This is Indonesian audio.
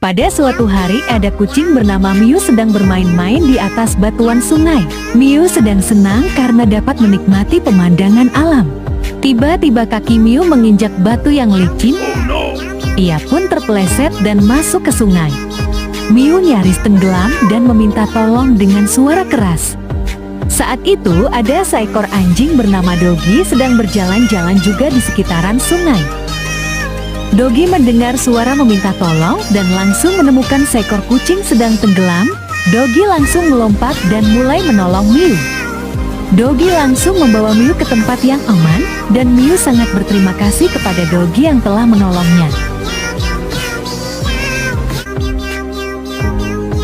Pada suatu hari ada kucing bernama Miu sedang bermain-main di atas batuan sungai. Miu sedang senang karena dapat menikmati pemandangan alam. Tiba-tiba kaki Miu menginjak batu yang licin. Ia pun terpeleset dan masuk ke sungai. Miu nyaris tenggelam dan meminta tolong dengan suara keras. Saat itu ada seekor anjing bernama Dogi sedang berjalan-jalan juga di sekitaran sungai. Dogi mendengar suara meminta tolong dan langsung menemukan seekor kucing sedang tenggelam. Dogi langsung melompat dan mulai menolong Miu. Dogi langsung membawa Miu ke tempat yang aman dan Miu sangat berterima kasih kepada Dogi yang telah menolongnya.